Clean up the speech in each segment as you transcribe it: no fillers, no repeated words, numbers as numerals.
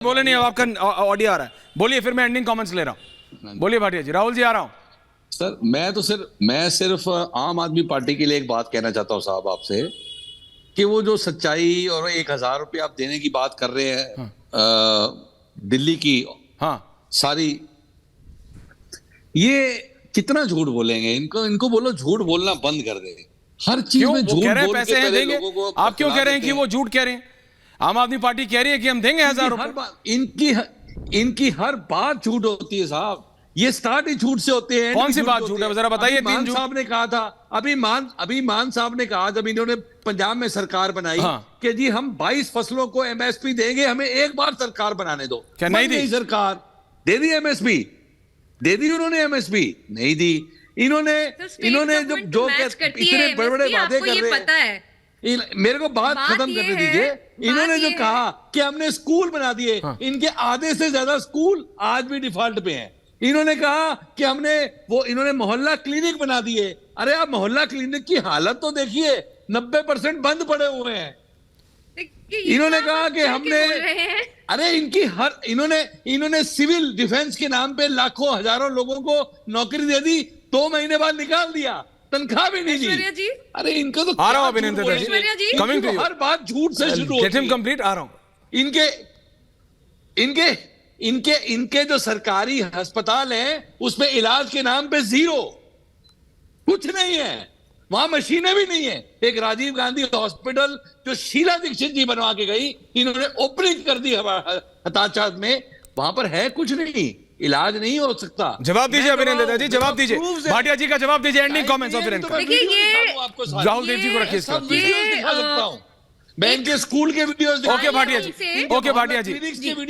बोले नहीं, अब आपका ऑडियो आ रहा है, बोलिए, फिर मैं एंडिंग कमेंट्स ले रहा हूँ। बोलिए भाटिया जी। राहुल जी आ रहा हूँ। सर मैं सिर्फ आम आदमी पार्टी के लिए एक बात कहना चाहता हूँ साहब आपसे, कि वो जो सच्चाई और 1,000 रुपये आप देने की बात कर रहे हैं, हाँ। दिल्ली की हाँ सारी, ये कितना झूठ बोलेंगे? इनको बोलो झूठ बोलना बंद कर दे। हर चीज क्यों में वो झूठ कह रहे हैं बोल पैसे के हैं पहले देंगे? लोगों को आप क्यों बतला कह रहे हैं देते कि वो झूठ कह रहे हैं? आम आदमी पार्टी कह रही है कि हम देंगे 1,000 रुपए। इनकी हर बात झूठ होती है साहब। ये स्टार्ट ही झूठ से होते हैं। कौन सी बात झूठ है, जरा बताइए। मान साहब ने कहा था, अभी मान साहब ने कहा जब इन्होंने पंजाब में सरकार बनाई, हाँ। कि जी हम 22 फसलों को एमएसपी देंगे, हमें एक बार सरकार बनाने दो। क्या नहीं दी? सरकार दे दी एमएसपी, दे दी उन्होंने एमएसपी? नहीं दी। इन्होंने जो इतने बड़े बड़े वादे कर रहे हैं, मेरे को बात खत्म करने दीजिए। इन्होंने जो कहा कि हमने स्कूल बना दिए, हाँ। इनके आधे से ज्यादा स्कूल आज भी डिफॉल्ट पे हैं। इन्होंने कहा कि इन्होंने मोहल्ला क्लिनिक बना दिए। अरे आप मोहल्ला क्लिनिक की हालत तो देखिए, 90% बंद पड़े हुए हैं। इन्होंने कहा कि अरे इन्होंने सिविल डिफेंस के नाम पे लाखों हजारों लोगों को नौकरी दे दी, 2 महीने बाद निकाल दिया, तनख्वाह भी नहीं दी। अरे इनको तो आ रहा हूं अभिनंदन जी, कमिंग टू यू। हर बात झूठ से शुरू होती है। गेट हिम कंप्लीट, आ रहा हूं। इनके जो सरकारी अस्पताल हैं, उसमें इलाज के नाम पे जीरो, कुछ नहीं है, वहां मशीनें भी नहीं है। एक राजीव गांधी हॉस्पिटल जो शीला दीक्षित जी बनवा के गई, इन्होंने ओपनिंग कर दी हताचात में, वहां पर है कुछ नहीं, इलाज नहीं हो सकता। जवाब दीजिए अभिनंदन जी, जवाब दीजिए। भाटिया जी का जवाब दीजिए, एंडिंग कमेंट्स और फिर राहुल देव जी को रखिए इसका। दिखा सकता हूं मैं, इनके स्कूल के वीडियोस। ओके भाटिया जी, ओके भाटिया जी,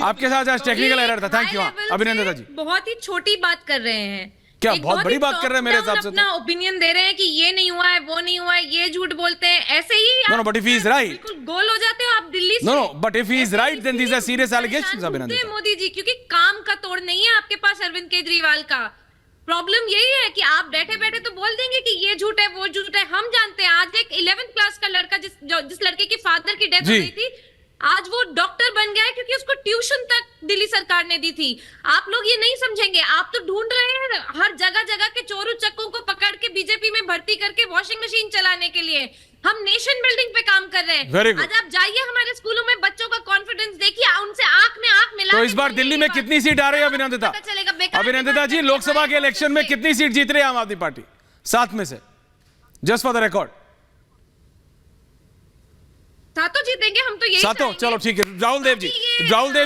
आपके साथ आज टेक्निकल एरर था। थैंक यू अभिनंदन जी। बहुत ही छोटी बात कर रहे हैं, क्या बहुत बड़ी बात कर रहे हैं मेरे हिसाब से? अपना ओपिनियन दे रहे हैं कि ये नहीं हुआ है, वो नहीं हुआ है, ये झूठ बोलते हैं, ऐसे ही no but if he is right, बिल्कुल गोल हो जाते हो आप दिल्ली से। No but if he is right then these are serious allegations Abhinandan. Modi जी, क्योंकि काम का तोड़ नहीं है आपके पास अरविंद केजरीवाल का। प्रॉब्लम यही है कि आप बैठे बैठे तो बोल देंगे कि ये झूठ है, वो झूठ है। हम जानते हैं, आज एक 11th क्लास का लड़का जिस लड़के की फादर की डेथ हो गई थी, आज वो डॉक्टर बन गया है क्योंकि उसको ट्यूशन तक दिल्ली सरकार ने दी थी। आप लोग ये नहीं समझेंगे। आप तो ढूंढ रहे हैं हर जगह जगह के चोरू चक्कों को पकड़ के बीजेपी में भर्ती करके वॉशिंग मशीन चलाने के लिए। हम नेशन बिल्डिंग पे काम कर रहे हैं। आज आप जाइए हमारे स्कूलों में, बच्चों का कॉन्फिडेंस देखिए, उनसे आंख में आंख मिला। तो इस बार दिल्ली में कितनी सीट आ रही है अभिनंदता? अभिनंदता जी, लोकसभा के इलेक्शन में कितनी सीट जीत रही है आम आदमी पार्टी? 7 में से, जस्ट फॉर द रिकॉर्ड। सातों जीतेंगे हम तो, यही सातों? चलो ठीक है। राहुल देव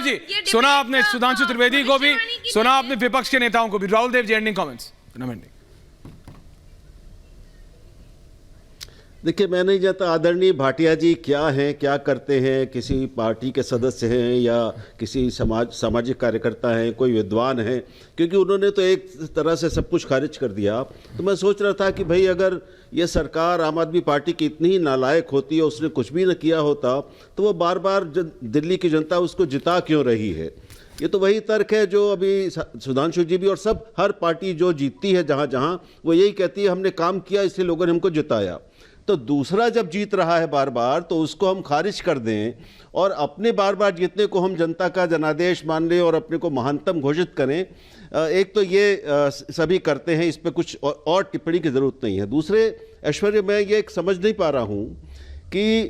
जी, सुना आपने सुधांशु त्रिवेदी को भी, सुना आपने विपक्ष के नेताओं को भी। Rahul Dev ji, ending comments. देखिए, मैं नहीं जानता आदरणीय भाटिया जी क्या हैं, क्या करते हैं, किसी पार्टी के सदस्य हैं या किसी सामाजिक कार्यकर्ता हैं, कोई विद्वान हैं, क्योंकि उन्होंने तो एक तरह से सब कुछ खारिज कर दिया। तो मैं सोच रहा था कि भाई अगर ये सरकार आम आदमी पार्टी की इतनी ही नालायक होती है, उसने कुछ भी न किया होता, तो वो बार बार दिल्ली की जनता उसको जिता क्यों रही है? ये तो वही तर्क है जो अभी सुधांशु जी भी और सब, हर पार्टी जो जीतती है जहाँ जहाँ, वो यही कहती है हमने काम किया इसलिए लोगों ने हमको जिताया। तो दूसरा जब जीत रहा है बार बार, तो उसको हम खारिज कर दें और अपने बार बार जीतने को हम जनता का जनादेश मान लें और अपने को महानतम घोषित करें। एक तो ये सभी करते हैं, इस पर कुछ और टिप्पणी की ज़रूरत नहीं है। दूसरे ऐश्वर्य, मैं ये समझ नहीं पा रहा हूँ कि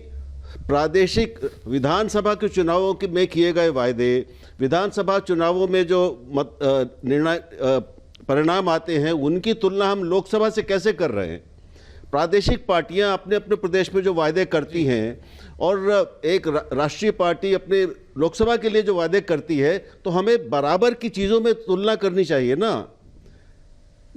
प्रादेशिक विधानसभा के चुनावों में किए गए वायदे, विधानसभा चुनावों में जो निर्णय परिणाम आते हैं, उनकी तुलना हम लोकसभा से कैसे कर रहे हैं? प्रादेशिक पार्टियां अपने अपने प्रदेश में जो वायदे करती हैं और एक राष्ट्रीय पार्टी अपने लोकसभा के लिए जो वायदे करती है, तो हमें बराबर की चीज़ों में तुलना करनी चाहिए ना।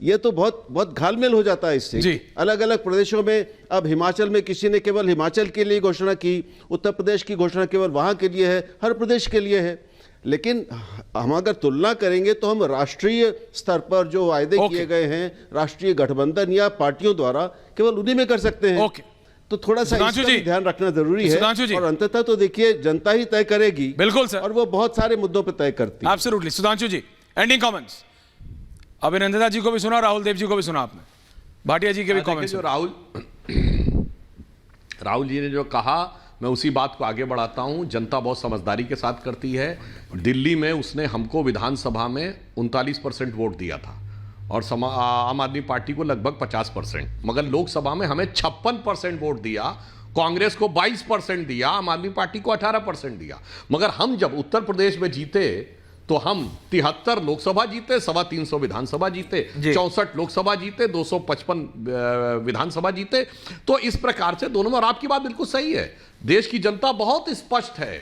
ये तो बहुत घालमेल हो जाता है इससे। अलग अलग प्रदेशों में, अब हिमाचल में किसी ने केवल हिमाचल के लिए घोषणा की, उत्तर प्रदेश की घोषणा केवल वहाँ के लिए है, हर प्रदेश के लिए है। लेकिन हम अगर तुलना करेंगे तो हम राष्ट्रीय स्तर पर जो वायदे किए गए हैं राष्ट्रीय गठबंधन या पार्टियों द्वारा, केवल उन्हीं में कर सकते हैं। तो थोड़ा सा इसका भी ध्यान रखना जरूरी है। और अंततः तो देखिए जनता ही तय करेगी। बिल्कुल सर, और वो बहुत सारे मुद्दों पर तय करती है। एब्सोल्युटली। सुधांशु जी, एंडिंग कमेंट्स। अभिनंदता जी को भी सुना, राहुल देव जी को भी सुना आपने, भाटिया जी के भी कमेंट्स। जो राहुल जी ने जो कहा मैं उसी बात को आगे बढ़ाता हूं। जनता बहुत समझदारी के साथ करती है। दिल्ली में उसने हमको विधानसभा में 39% वोट दिया था और आम आदमी पार्टी को लगभग 50%, मगर लोकसभा में हमें 56% वोट दिया, कांग्रेस को 22% दिया, आम आदमी पार्टी को 18% दिया। मगर हम जब उत्तर प्रदेश में जीते तो हम 73 लोकसभा जीते, 325 विधानसभा जीते, 64 लोकसभा जीते, 255 विधानसभा जीते। तो इस प्रकार से दोनों में, और आपकी बात बिल्कुल सही है, देश की जनता बहुत स्पष्ट है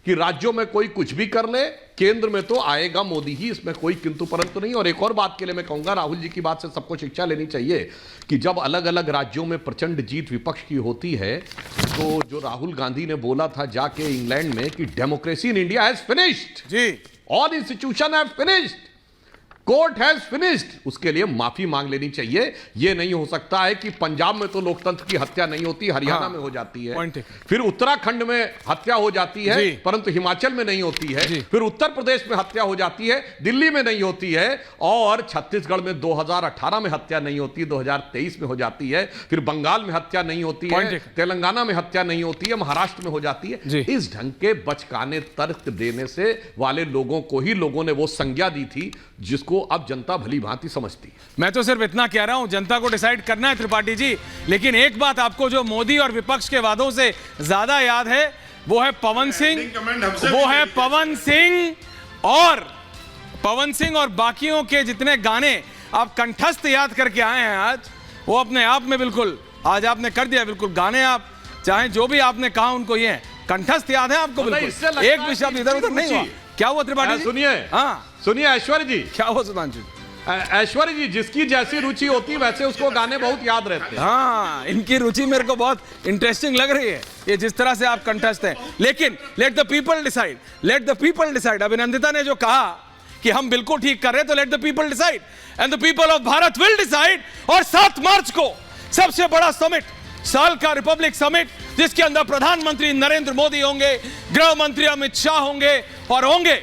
कि राज्यों में कोई कुछ भी कर ले, केंद्र में तो आएगा मोदी ही, इसमें कोई किंतु परंतु नहीं। और एक और बात के लिए मैं कहूंगा, राहुल जी की बात से सबको शिक्षा लेनी चाहिए कि जब अलग अलग राज्यों में प्रचंड जीत विपक्ष की होती है, तो जो राहुल गांधी ने बोला था जाके इंग्लैंड में कि democracy in India has finished, जी, all institution have finished, court has finished, उसके लिए माफी मांग लेनी चाहिए। यह नहीं हो सकता है कि पंजाब में तो लोकतंत्र की हत्या नहीं होती, हरियाणा में हो जाती है, फिर उत्तराखंड में हत्या हो जाती है परंतु हिमाचल में नहीं होती है, फिर उत्तर प्रदेश में हत्या हो जाती है, दिल्ली में नहीं होती है, और छत्तीसगढ़ में 2018 में हत्या नहीं होती, 2023 में हो जाती है, फिर बंगाल में हत्या नहीं होती है, तेलंगाना में हत्या नहीं होती है, महाराष्ट्र में हो जाती है। इस ढंग के बचकाने तर्क देने से वाले लोगों को ही लोगों ने वो संज्ञा दी थी जिसको अब जनता भली भांति समझती है। मैं तो सिर्फ इतना कह रहा हूं, जनता को डिसाइड करना है त्रिपाठी जी, लेकिन एक बात आपको जो मोदी और विपक्ष के वादों से ज्यादा याद है वो है पवन सिंह और बाकियों के जितने गाने आप कंठस्थ याद करके आए हैं आज, वो अपने आप में बिल्कुल आज आपने कर दिया, बिल्कुल गाने आप चाहे जो भी आपने कहा उनको ये कंठस्थ याद है आपको, बिल्कुल एक भी शब्द इधर उधर नहीं हुआ। क्या हुआ त्रिपाठी जी? सुनिए, हाँ सुनिए ऐश्वर्य जी, क्या हुआ सुधांशु? ऐश्वर्य जी, जिसकी जैसी रुचि होती वैसे उसको गाने बहुत याद रहते हैं। हाँ, इनकी रुचि मेरे को बहुत इंटरेस्टिंग लग रही है, ये जिस तरह से आप कंठस्थ हैं। लेकिन लेट द पीपल डिसाइड। अभिनंदिता ने जो कहा कि हम बिल्कुल ठीक कर रहे हैं, तो let the people decide and the people of Bharat will decide. और 7 मार्च को सबसे बड़ा समिट, साल का रिपब्लिक समिट, जिसके अंदर प्रधानमंत्री नरेंद्र मोदी होंगे, गृह मंत्री अमित शाह होंगे और होंगे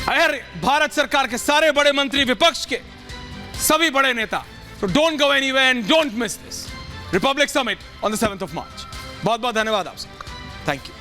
भारत सरकार के सारे बड़े मंत्री, विपक्ष के सभी बड़े नेता। तो don't go anywhere and don't miss this Republic summit on the 7th of March। बहुत बहुत धन्यवाद आप सबका, थैंक यू।